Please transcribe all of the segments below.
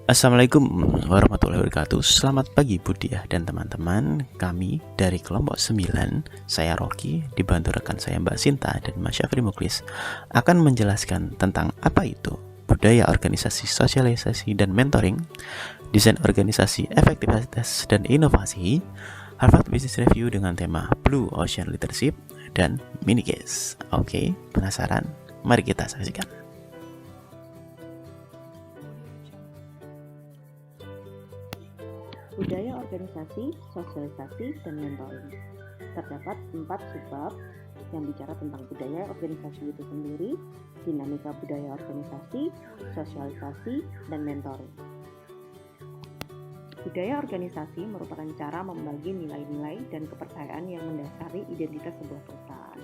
Assalamualaikum warahmatullahi wabarakatuh. Selamat pagi Budiah dan teman-teman. Kami dari kelompok 9, saya Rocky, dibantu rekan saya Mbak Sinta dan Mas Syafri Muklis, akan menjelaskan tentang apa itu budaya organisasi, sosialisasi, dan mentoring, desain organisasi, efektivitas, dan inovasi, Harvard Business Review dengan tema Blue Ocean Leadership, dan mini case. Oke, penasaran? Mari kita saksikan. Budaya organisasi, sosialisasi, dan mentoring. Terdapat 4 subbab yang bicara tentang budaya organisasi itu sendiri, dinamika budaya organisasi, sosialisasi, dan mentoring. Budaya organisasi merupakan cara membagi nilai-nilai dan kepercayaan yang mendasari identitas sebuah perusahaan.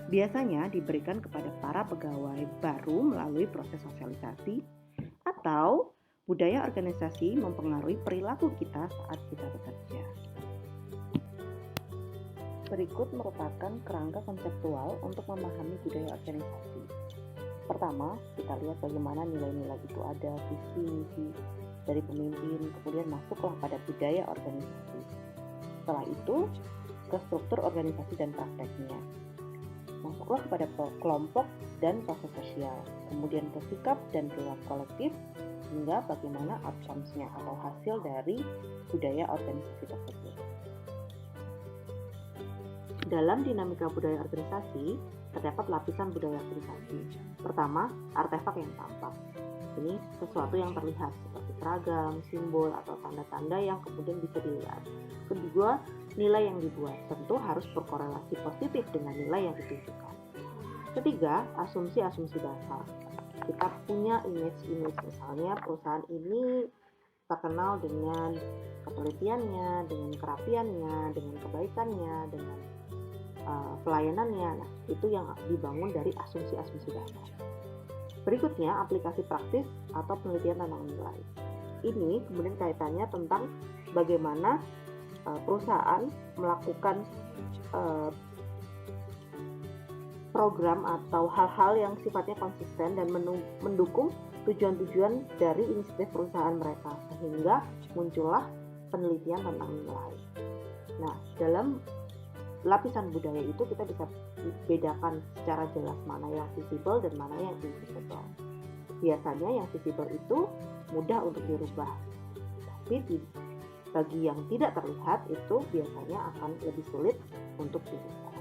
Biasanya diberikan kepada para pegawai baru melalui proses sosialisasi, atau budaya organisasi mempengaruhi perilaku kita saat kita bekerja. Berikut merupakan kerangka konseptual untuk memahami budaya organisasi. Pertama, kita lihat bagaimana nilai-nilai itu ada, visi, misi dari pemimpin, kemudian masuklah pada budaya organisasi. Setelah itu, ke struktur organisasi dan prakteknya. Masuklah kepada kelompok dan proses sosial, kemudian ke sikap dan perilaku kolektif, hingga bagaimana outcomes-nya atau hasil dari budaya organisasi tersebut. Dalam dinamika budaya organisasi, terdapat lapisan budaya organisasi. Pertama, artefak yang tampak. Ini sesuatu yang terlihat seperti seragam, simbol, atau tanda-tanda yang kemudian bisa dilihat. Kedua, nilai yang dibuat tentu harus berkorelasi positif dengan nilai yang ditunjukkan. Ketiga, asumsi-asumsi dasar. Kita punya image, misalnya perusahaan ini terkenal dengan ketelitiannya, dengan kerapiannya, dengan kebaikannya, dengan pelayanannya. Nah, itu yang dibangun dari asumsi-asumsi dasar. Berikutnya, aplikasi praktis atau penelitian tentang nilai. Ini kemudian kaitannya tentang bagaimana perusahaan melakukan program atau hal-hal yang sifatnya konsisten dan mendukung tujuan-tujuan dari inisiatif perusahaan mereka, sehingga muncullah penelitian tentang nilai. Nah, dalam lapisan budaya itu kita bisa bedakan secara jelas mana yang visible dan mana yang invisible. Biasanya yang visible itu mudah untuk dirubah, tapi bagi yang tidak terlihat itu biasanya akan lebih sulit untuk dirubah.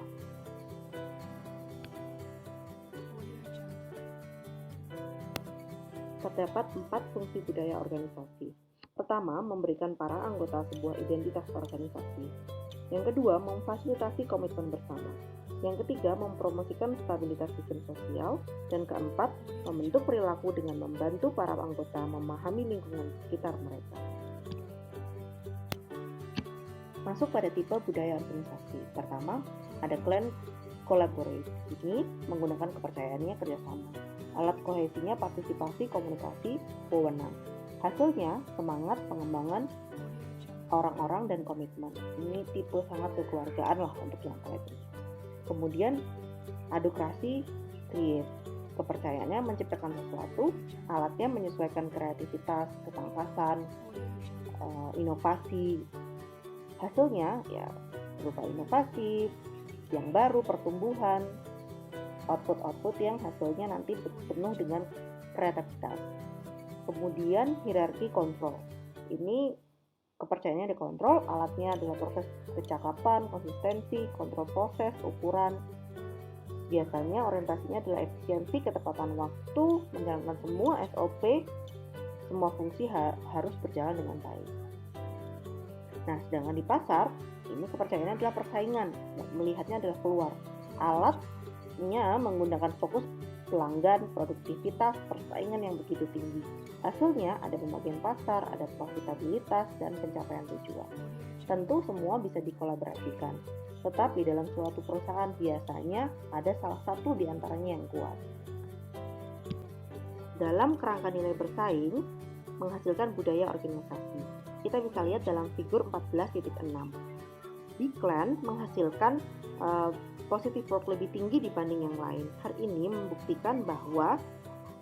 Terdapat 4 fungsi budaya organisasi. Pertama, memberikan para anggota sebuah identitas organisasi. Yang kedua, memfasilitasi komitmen bersama. Yang ketiga, mempromosikan stabilitas sistem sosial. Dan keempat, membentuk perilaku dengan membantu para anggota memahami lingkungan sekitar mereka. Masuk pada tipe budaya organisasi. Pertama, ada clan collaborate. Ini menggunakan kepercayaannya kerjasama. Alat kohesinya partisipasi, komunikasi, wewenang. Hasilnya semangat pengembangan orang-orang dan komitmen. Ini tipe sangat kekeluargaan lah untuk yang kolektif. Kemudian adokrasi create. Kepercayaannya menciptakan sesuatu, alatnya menyesuaikan kreativitas, ketangkasan, inovasi. Hasilnya ya berupa inovasi yang baru, pertumbuhan, output yang hasilnya nanti penuh dengan kreativitas. Kemudian hierarki kontrol. Ini kepercayaannya dikontrol, alatnya adalah proses kecakapan, konsistensi, kontrol proses, ukuran. Biasanya orientasinya adalah efisiensi, ketepatan waktu, menjalankan semua SOP, semua fungsi harus berjalan dengan baik. Nah, sedangkan di pasar, ini kepercayaannya adalah persaingan, melihatnya adalah keluar. Alatnya menggunakan fokus pelanggan, produktivitas, persaingan yang begitu tinggi. Hasilnya ada pembagian pasar, ada profitabilitas, dan pencapaian tujuan. Tentu semua bisa dikolaborasikan, tetapi dalam suatu perusahaan biasanya ada salah satu di antaranya yang kuat. Dalam kerangka nilai bersaing, menghasilkan budaya organisasi. Kita bisa lihat dalam figur 14.6. Di clan menghasilkan positive work lebih tinggi dibanding yang lain. Hal ini membuktikan bahwa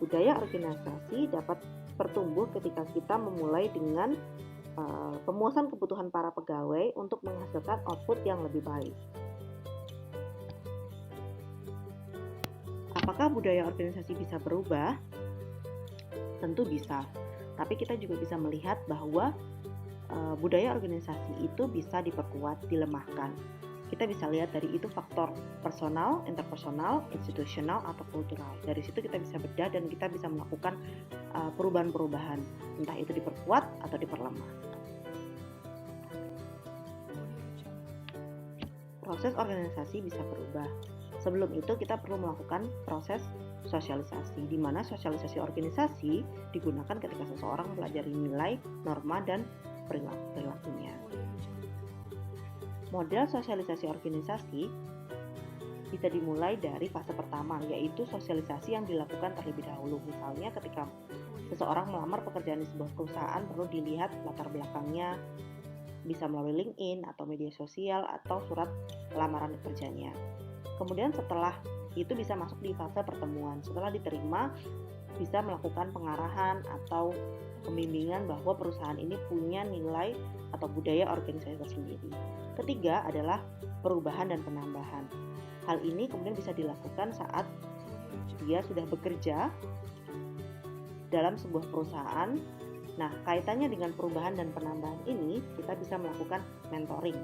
budaya organisasi dapat bertumbuh ketika kita memulai dengan pemuasan kebutuhan para pegawai untuk menghasilkan output yang lebih baik. Apakah budaya organisasi bisa berubah? Tentu bisa, tapi kita juga bisa melihat bahwa budaya organisasi itu bisa diperkuat, dilemahkan. Kita bisa lihat dari itu faktor personal, interpersonal, institusional, atau kultural. Dari situ kita bisa bedah dan kita bisa melakukan perubahan-perubahan, entah itu diperkuat atau diperlemah. Proses organisasi bisa berubah. Sebelum itu kita perlu melakukan proses sosialisasi, di mana sosialisasi organisasi digunakan ketika seseorang mempelajari nilai, norma, dan perilakunya. Model sosialisasi organisasi bisa dimulai dari fase pertama, yaitu sosialisasi yang dilakukan terlebih dahulu. Misalnya ketika seseorang melamar pekerjaan di sebuah perusahaan, perlu dilihat latar belakangnya, bisa melalui LinkedIn atau media sosial atau surat lamaran kerjanya. Kemudian setelah itu bisa masuk di fase pertemuan. Setelah diterima, bisa melakukan pengarahan atau pembimbingan bahwa perusahaan ini punya nilai atau budaya organisasi tersendiri. Ketiga adalah perubahan dan penambahan. Hal ini kemudian bisa dilakukan saat dia sudah bekerja dalam sebuah perusahaan. Nah, kaitannya dengan perubahan dan penambahan ini, kita bisa melakukan mentoring.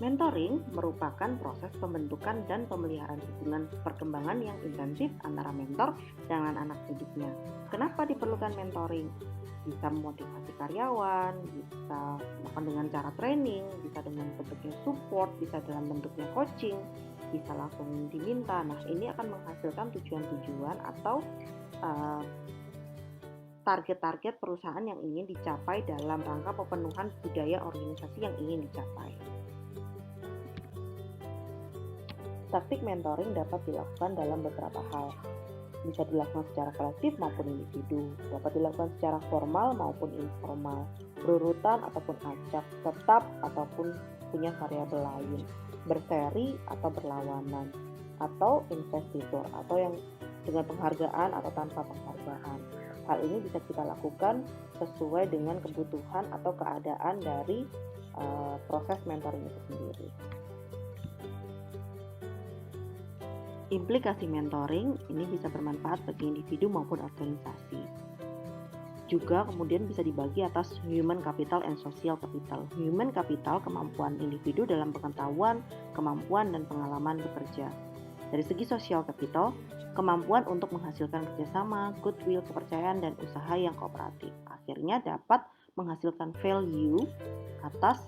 Mentoring merupakan proses pembentukan dan pemeliharaan hubungan perkembangan yang intensif antara mentor dengan anak didiknya. Kenapa diperlukan mentoring? Bisa memotivasi karyawan, bisa melakukan dengan cara training, bisa dengan bentuknya support, bisa dalam bentuknya coaching, bisa langsung diminta. Nah, ini akan menghasilkan tujuan-tujuan atau target-target perusahaan yang ingin dicapai dalam rangka pemenuhan budaya organisasi yang ingin dicapai. Taktik mentoring dapat dilakukan dalam beberapa hal. Bisa dilakukan secara kolektif maupun individu, dapat dilakukan secara formal maupun informal, berurutan ataupun acak, tetap ataupun punya variabel lain, berseri atau berlawanan, atau investitur, atau yang dengan penghargaan atau tanpa penghargaan. Hal ini bisa kita lakukan sesuai dengan kebutuhan atau keadaan dari proses mentoring itu sendiri. Implikasi mentoring ini bisa bermanfaat bagi individu maupun organisasi. Juga kemudian bisa dibagi atas human capital and social capital. Human capital, kemampuan individu dalam pengetahuan, kemampuan, dan pengalaman bekerja. Dari segi social capital, kemampuan untuk menghasilkan kerjasama, goodwill, kepercayaan, dan usaha yang kooperatif. Akhirnya dapat menghasilkan value atas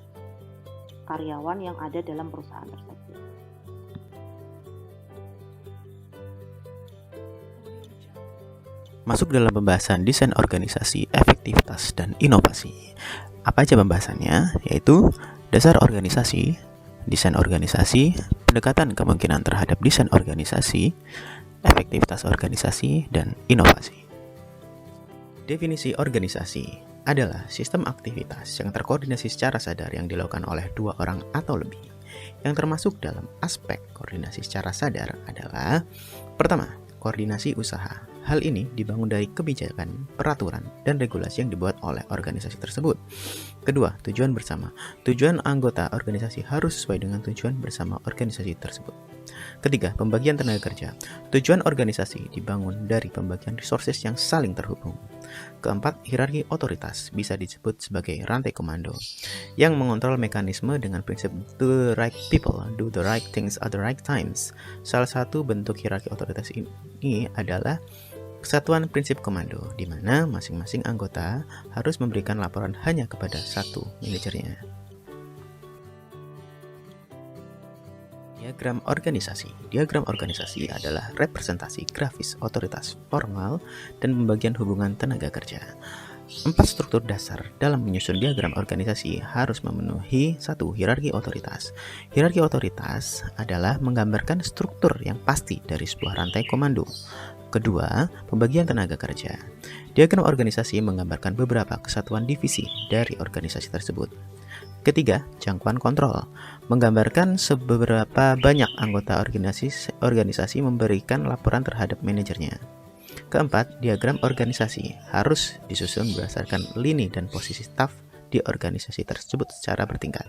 karyawan yang ada dalam perusahaan tersebut. Masuk dalam pembahasan desain organisasi, efektivitas, dan inovasi. Apa aja pembahasannya? Yaitu dasar organisasi, desain organisasi, pendekatan kemungkinan terhadap desain organisasi, efektivitas organisasi, dan inovasi. Definisi organisasi adalah sistem aktivitas yang terkoordinasi secara sadar yang dilakukan oleh dua orang atau lebih. Yang termasuk dalam aspek koordinasi secara sadar adalah: pertama, koordinasi usaha. Hal ini dibangun dari kebijakan, peraturan, dan regulasi yang dibuat oleh organisasi tersebut. Kedua, tujuan bersama. Tujuan anggota organisasi harus sesuai dengan tujuan bersama organisasi tersebut. Ketiga, pembagian tenaga kerja. Tujuan organisasi dibangun dari pembagian resources yang saling terhubung. Keempat, hierarki otoritas, bisa disebut sebagai rantai komando, yang mengontrol mekanisme dengan prinsip do the right people, do the right things at the right times. Salah satu bentuk hierarki otoritas ini adalah kesatuan prinsip komando, di mana masing-masing anggota harus memberikan laporan hanya kepada satu manajernya. Diagram organisasi. Diagram organisasi adalah representasi grafis otoritas formal dan pembagian hubungan tenaga kerja. 4 struktur dasar dalam menyusun diagram organisasi harus memenuhi. 1. Hierarki otoritas. Hierarki otoritas adalah menggambarkan struktur yang pasti dari sebuah rantai komando. Kedua, pembagian tenaga kerja. Diagram organisasi menggambarkan beberapa kesatuan divisi dari organisasi tersebut. Ketiga, jangkauan kontrol, menggambarkan seberapa banyak anggota organisasi memberikan laporan terhadap manajernya. Keempat, diagram organisasi harus disusun berdasarkan lini dan posisi staf di organisasi tersebut secara bertingkat.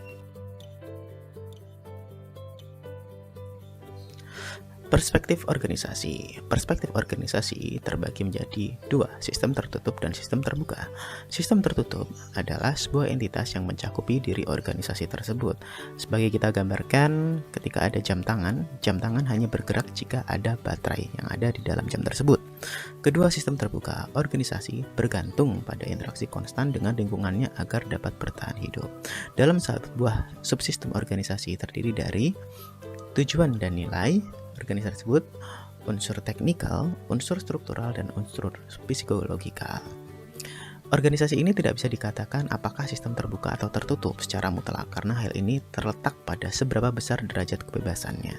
Perspektif organisasi. Perspektif organisasi terbagi menjadi dua, sistem tertutup dan sistem terbuka. Sistem tertutup adalah sebuah entitas yang mencakupi diri organisasi tersebut. Sebagai kita gambarkan, ketika ada jam tangan hanya bergerak jika ada baterai yang ada di dalam jam tersebut. Kedua, sistem terbuka. Organisasi bergantung pada interaksi konstan dengan lingkungannya agar dapat bertahan hidup. Dalam sebuah subsistem organisasi terdiri dari tujuan dan nilai organisasi tersebut, unsur teknikal, unsur struktural, dan unsur psikologikal. Organisasi ini tidak bisa dikatakan apakah sistem terbuka atau tertutup secara mutlak karena hal ini terletak pada seberapa besar derajat kebebasannya.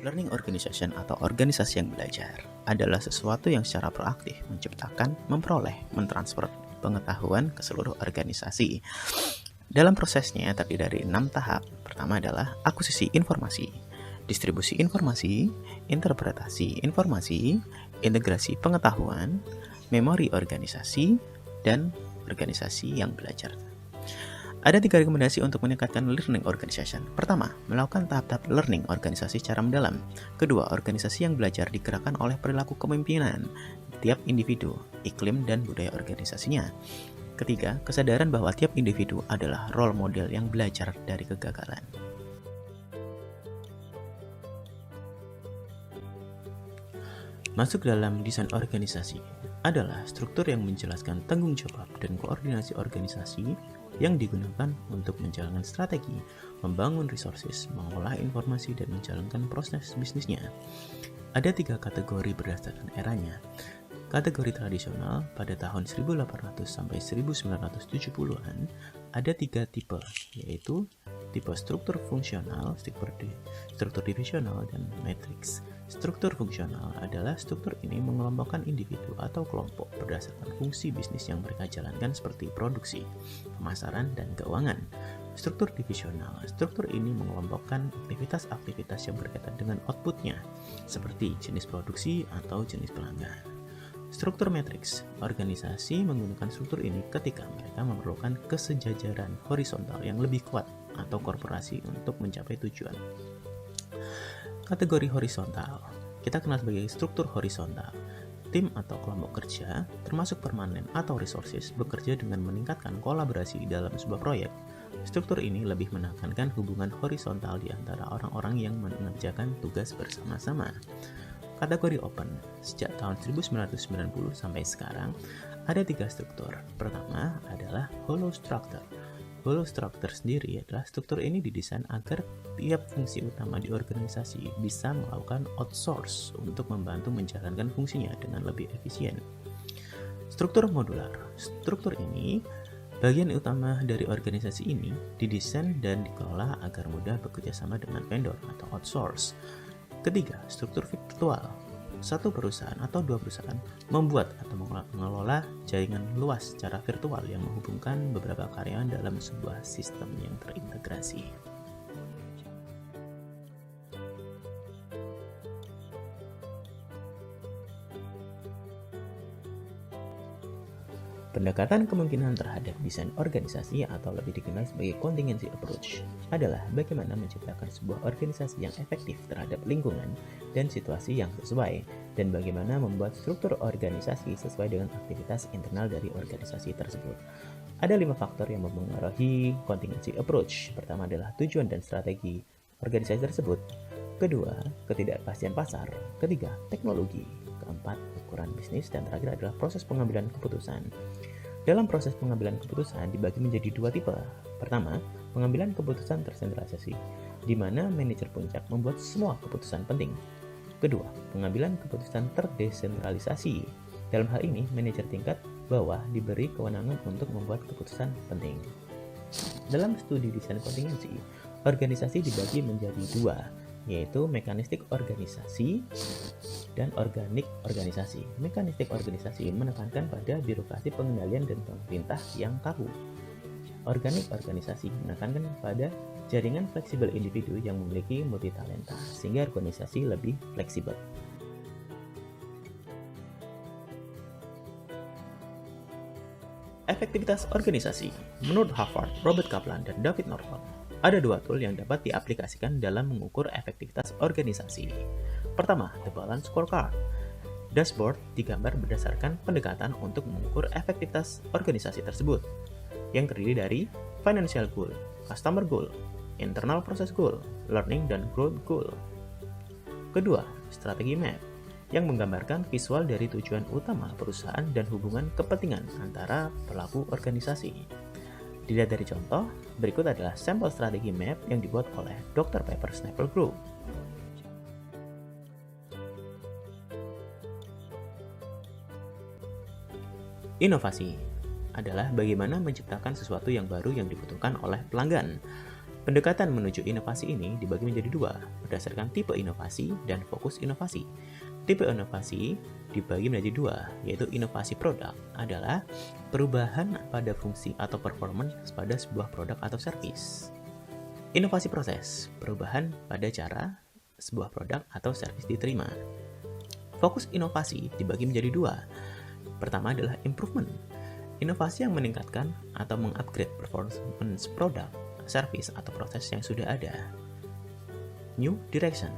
Learning organization atau organisasi yang belajar adalah sesuatu yang secara proaktif menciptakan, memperoleh, mentransfer pengetahuan ke seluruh organisasi. Dalam prosesnya terdiri dari 6 tahap. Pertama adalah akuisisi informasi, distribusi informasi, interpretasi informasi, integrasi pengetahuan, memori organisasi, dan organisasi yang belajar. Ada 3 rekomendasi untuk meningkatkan learning organization. Pertama, melakukan tahap-tahap learning organisasi secara mendalam. Kedua, organisasi yang belajar digerakkan oleh perilaku kepemimpinan tiap individu, iklim, dan budaya organisasinya. Ketiga, kesadaran bahwa tiap individu adalah role model yang belajar dari kegagalan. Masuk dalam desain organisasi adalah struktur yang menjelaskan tanggung jawab dan koordinasi organisasi yang digunakan untuk menjalankan strategi, membangun resources, mengolah informasi, dan menjalankan proses bisnisnya. Ada 3 kategori berdasarkan eranya. Kategori tradisional pada tahun 1800 sampai 1970-an ada 3 tipe, yaitu tipe struktur fungsional, struktur divisional, dan matriks. Struktur fungsional adalah struktur ini mengelompokkan individu atau kelompok berdasarkan fungsi bisnis yang mereka jalankan seperti produksi, pemasaran, dan keuangan. Struktur divisional, struktur ini mengelompokkan aktivitas-aktivitas yang berkaitan dengan outputnya, seperti jenis produksi atau jenis pelanggan. Struktur matriks, organisasi menggunakan struktur ini ketika mereka memerlukan kesejajaran horizontal yang lebih kuat atau korporasi untuk mencapai tujuan. Kategori horizontal, kita kenal sebagai struktur horizontal. Tim atau kelompok kerja, termasuk permanen atau resources, bekerja dengan meningkatkan kolaborasi dalam sebuah proyek. Struktur ini lebih menekankan hubungan horizontal di antara orang-orang yang mengerjakan tugas bersama-sama. Kategori open, sejak tahun 1990 sampai sekarang, ada 3 struktur. Pertama adalah hollow structure. Hollow structure sendiri adalah struktur ini didesain agar tiap fungsi utama di organisasi bisa melakukan outsource untuk membantu menjalankan fungsinya dengan lebih efisien. Struktur modular. Struktur ini, bagian utama dari organisasi ini, didesain dan dikelola agar mudah bekerja sama dengan vendor atau outsource. Ketiga, struktur virtual. Satu perusahaan atau 2 perusahaan membuat atau mengelola jaringan luas secara virtual yang menghubungkan beberapa karyawan dalam sebuah sistem yang terintegrasi. Pendekatan kemungkinan terhadap desain organisasi atau lebih dikenal sebagai contingency approach adalah bagaimana menciptakan sebuah organisasi yang efektif terhadap lingkungan dan situasi yang sesuai, dan bagaimana membuat struktur organisasi sesuai dengan aktivitas internal dari organisasi tersebut. Ada 5 faktor yang mempengaruhi contingency approach. Pertama adalah tujuan dan strategi organisasi tersebut. Kedua, ketidakpastian pasar. Ketiga, teknologi. Keempat, ukuran bisnis. Dan terakhir adalah proses pengambilan keputusan. Dalam proses pengambilan keputusan dibagi menjadi 2 tipe. Pertama, pengambilan keputusan tersentralisasi, di mana manajer puncak membuat semua keputusan penting. Kedua, pengambilan keputusan terdesentralisasi. Dalam hal ini, manajer tingkat bawah diberi kewenangan untuk membuat keputusan penting. Dalam studi desain kontingensi, organisasi dibagi menjadi 2, yaitu mekanistik organisasi dan organik organisasi. Mekanistik organisasi menekankan pada birokrasi pengendalian dan pemerintah yang kaku. Organik organisasi menekankan pada jaringan fleksibel individu yang memiliki multitalenta, sehingga organisasi lebih fleksibel. Efektivitas organisasi. Menurut Harvard, Robert Kaplan, dan David Norton, ada dua tool yang dapat diaplikasikan dalam mengukur efektivitas organisasi. Pertama, The Balance Scorecard. Dashboard digambar berdasarkan pendekatan untuk mengukur efektivitas organisasi tersebut, yang terdiri dari Financial Goal, Customer Goal, Internal Process Goal, Learning dan Growth Goal. Kedua, Strategi Map, yang menggambarkan visual dari tujuan utama perusahaan dan hubungan kepentingan antara pelaku organisasi. Dilihat dari contoh, berikut adalah sampel strategi map yang dibuat oleh Dr. Pepper Snapple Group. Inovasi adalah bagaimana menciptakan sesuatu yang baru yang dibutuhkan oleh pelanggan. Pendekatan menuju inovasi ini dibagi menjadi dua, berdasarkan tipe inovasi dan fokus inovasi. Tipe inovasi dibagi menjadi dua, yaitu inovasi produk adalah perubahan pada fungsi atau performance pada sebuah produk atau service. Inovasi proses, perubahan pada cara sebuah produk atau service diterima. Fokus inovasi dibagi menjadi dua. Pertama adalah improvement, inovasi yang meningkatkan atau mengupgrade performance produk, service atau proses yang sudah ada. New direction,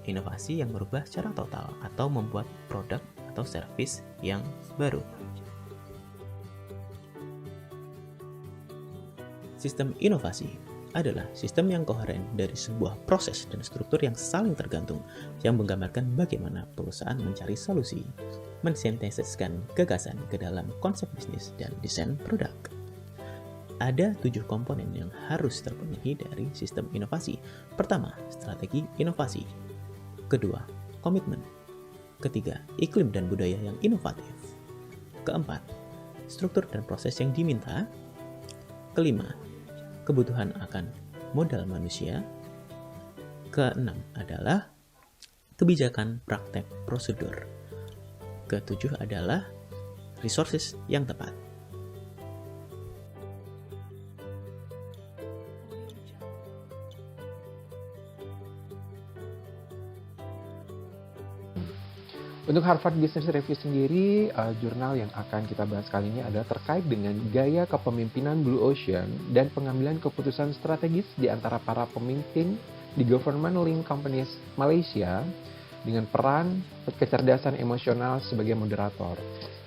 inovasi yang merubah secara total atau membuat produk atau service yang baru. Sistem inovasi adalah sistem yang koheren dari sebuah proses dan struktur yang saling tergantung, yang menggambarkan bagaimana perusahaan mencari solusi, mensintesiskan gagasan ke dalam konsep bisnis dan desain produk. Ada 7 komponen yang harus terpenuhi dari sistem inovasi. Pertama, strategi inovasi. Kedua, komitmen. Ketiga, iklim dan budaya yang inovatif. Keempat, struktur dan proses yang diminta. Kelima, kebutuhan akan modal manusia. Keenam adalah kebijakan praktek prosedur. Ketujuh adalah resources yang tepat. Untuk Harvard Business Review sendiri, jurnal yang akan kita bahas kali ini adalah terkait dengan gaya kepemimpinan Blue Ocean dan pengambilan keputusan strategis di antara para pemimpin di government-linked companies Malaysia dengan peran kecerdasan emosional sebagai moderator.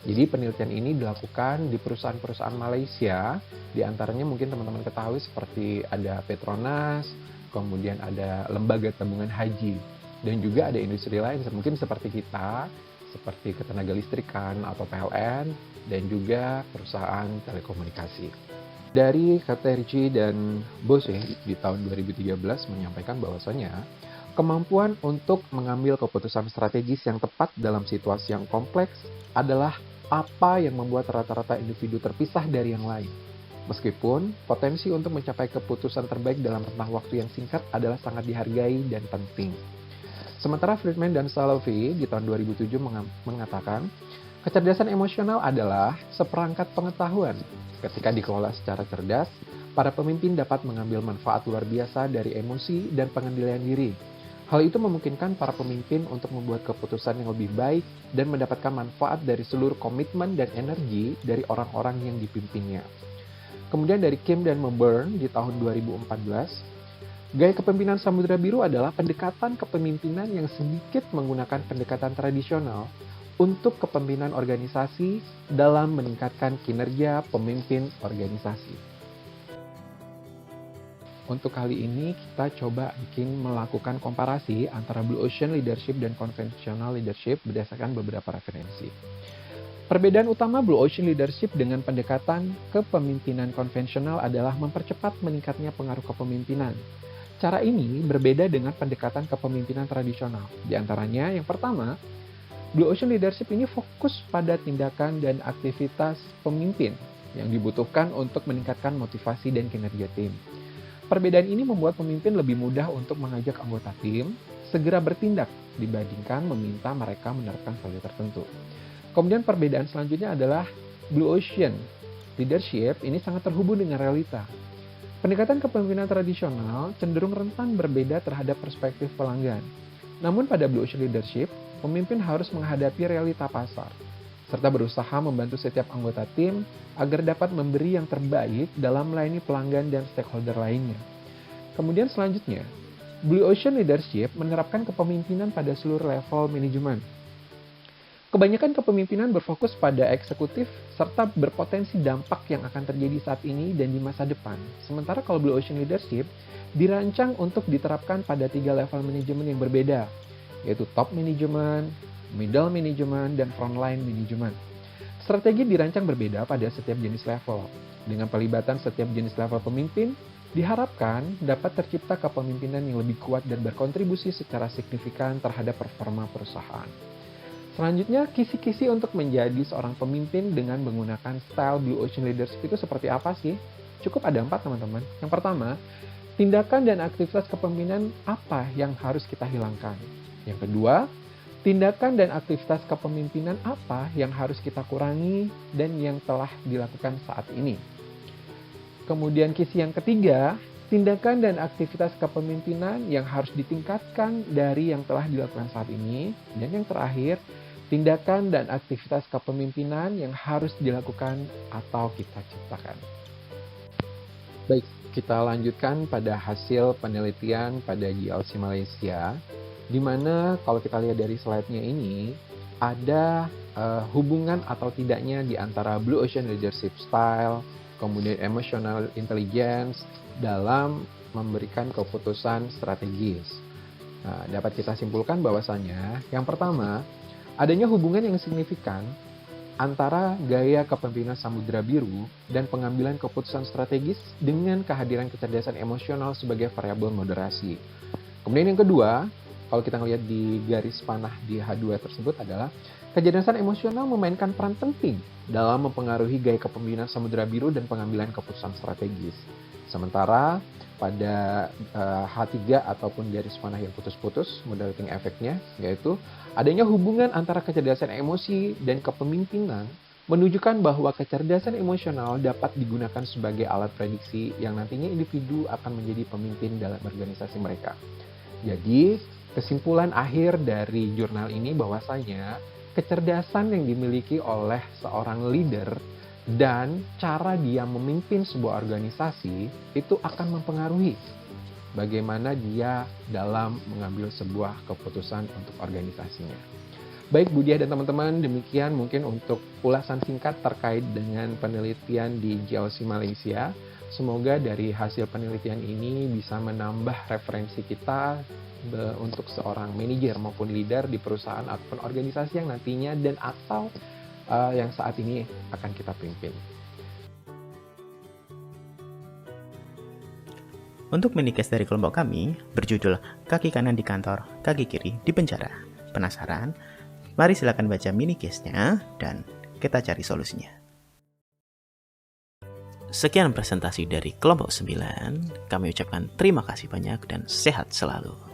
Jadi penelitian ini dilakukan di perusahaan-perusahaan Malaysia, di antaranya mungkin teman-teman ketahui seperti ada Petronas, kemudian ada Lembaga Tabungan Haji. Dan juga ada industri lain mungkin seperti kita, seperti ketenaga listrikan atau PLN, dan juga perusahaan telekomunikasi. Dari KTRG dan Bose di tahun 2013 menyampaikan bahwasanya kemampuan untuk mengambil keputusan strategis yang tepat dalam situasi yang kompleks adalah apa yang membuat rata-rata individu terpisah dari yang lain. Meskipun potensi untuk mencapai keputusan terbaik dalam rentang waktu yang singkat adalah sangat dihargai dan penting. Sementara Friedman dan Salovey di tahun 2007 mengatakan, kecerdasan emosional adalah seperangkat pengetahuan. Ketika dikelola secara cerdas, para pemimpin dapat mengambil manfaat luar biasa dari emosi dan pengendalian diri. Hal itu memungkinkan para pemimpin untuk membuat keputusan yang lebih baik dan mendapatkan manfaat dari seluruh komitmen dan energi dari orang-orang yang dipimpinnya. Kemudian dari Kim dan Milburn di tahun 2014, gaya kepemimpinan Samudra Biru adalah pendekatan kepemimpinan yang sedikit menggunakan pendekatan tradisional untuk kepemimpinan organisasi dalam meningkatkan kinerja pemimpin organisasi. Untuk kali ini kita coba melakukan komparasi antara Blue Ocean Leadership dan Conventional Leadership berdasarkan beberapa referensi. Perbedaan utama Blue Ocean Leadership dengan pendekatan kepemimpinan konvensional adalah mempercepat meningkatnya pengaruh kepemimpinan. Cara ini berbeda dengan pendekatan kepemimpinan tradisional. Di antaranya, yang pertama, Blue Ocean Leadership ini fokus pada tindakan dan aktivitas pemimpin yang dibutuhkan untuk meningkatkan motivasi dan kinerja tim. Perbedaan ini membuat pemimpin lebih mudah untuk mengajak anggota tim segera bertindak dibandingkan meminta mereka menerapkan value tertentu. Kemudian perbedaan selanjutnya adalah Blue Ocean Leadership ini sangat terhubung dengan realita. Pendekatan kepemimpinan tradisional cenderung rentan berbeda terhadap perspektif pelanggan. Namun pada Blue Ocean Leadership, pemimpin harus menghadapi realita pasar, serta berusaha membantu setiap anggota tim agar dapat memberi yang terbaik dalam melayani pelanggan dan stakeholder lainnya. Kemudian selanjutnya, Blue Ocean Leadership menerapkan kepemimpinan pada seluruh level manajemen. Kebanyakan kepemimpinan berfokus pada eksekutif serta berpotensi dampak yang akan terjadi saat ini dan di masa depan. Sementara kalau Blue Ocean Leadership dirancang untuk diterapkan pada 3 level manajemen yang berbeda, yaitu top management, middle management, dan frontline management. Strategi dirancang berbeda pada setiap jenis level. Dengan pelibatan setiap jenis level pemimpin, diharapkan dapat tercipta kepemimpinan yang lebih kuat dan berkontribusi secara signifikan terhadap performa perusahaan. Selanjutnya, kisi-kisi untuk menjadi seorang pemimpin dengan menggunakan style Blue Ocean Leadership itu seperti apa sih? Cukup ada 4, teman-teman. Yang pertama, tindakan dan aktivitas kepemimpinan apa yang harus kita hilangkan? Yang kedua, tindakan dan aktivitas kepemimpinan apa yang harus kita kurangi dan yang telah dilakukan saat ini. Kemudian kisi yang ketiga, tindakan dan aktivitas kepemimpinan yang harus ditingkatkan dari yang telah dilakukan saat ini. Dan yang terakhir, tindakan dan aktivitas kepemimpinan yang harus dilakukan atau kita ciptakan. Baik, kita lanjutkan pada hasil penelitian pada GLC Malaysia, di mana kalau kita lihat dari slide-nya ini, ada hubungan atau tidaknya di antara Blue Ocean Leadership Style, kemudian Emotional Intelligence dalam memberikan keputusan strategis. Nah, dapat kita simpulkan bahwasanya, yang pertama, adanya hubungan yang signifikan antara gaya kepemimpinan Samudra Biru dan pengambilan keputusan strategis dengan kehadiran kecerdasan emosional sebagai variabel moderasi. Kemudian yang kedua, kalau kita melihat di garis panah di H2 tersebut adalah kecerdasan emosional memainkan peran penting dalam mempengaruhi gaya kepemimpinan Samudra Biru dan pengambilan keputusan strategis. Sementara pada H3 ataupun garis panah yang putus-putus, moderating efeknya, yaitu adanya hubungan antara kecerdasan emosi dan kepemimpinan menunjukkan bahwa kecerdasan emosional dapat digunakan sebagai alat prediksi yang nantinya individu akan menjadi pemimpin dalam organisasi mereka. Jadi, kesimpulan akhir dari jurnal ini bahwasanya kecerdasan yang dimiliki oleh seorang leader dan cara dia memimpin sebuah organisasi itu akan mempengaruhi bagaimana dia dalam mengambil sebuah keputusan untuk organisasinya. Baik Budiah dan teman-teman, demikian mungkin untuk ulasan singkat terkait dengan penelitian di GLC Malaysia. Semoga dari hasil penelitian ini bisa menambah referensi kita untuk seorang manajer maupun leader di perusahaan ataupun organisasi yang nantinya dan atau yang saat ini akan kita pimpin. Untuk minicast dari kelompok kami berjudul Kaki Kanan di Kantor, Kaki Kiri di Penjara. Penasaran? Mari silakan baca minicastnya dan kita cari solusinya. Sekian presentasi dari kelompok 9. Kami ucapkan terima kasih banyak dan sehat selalu.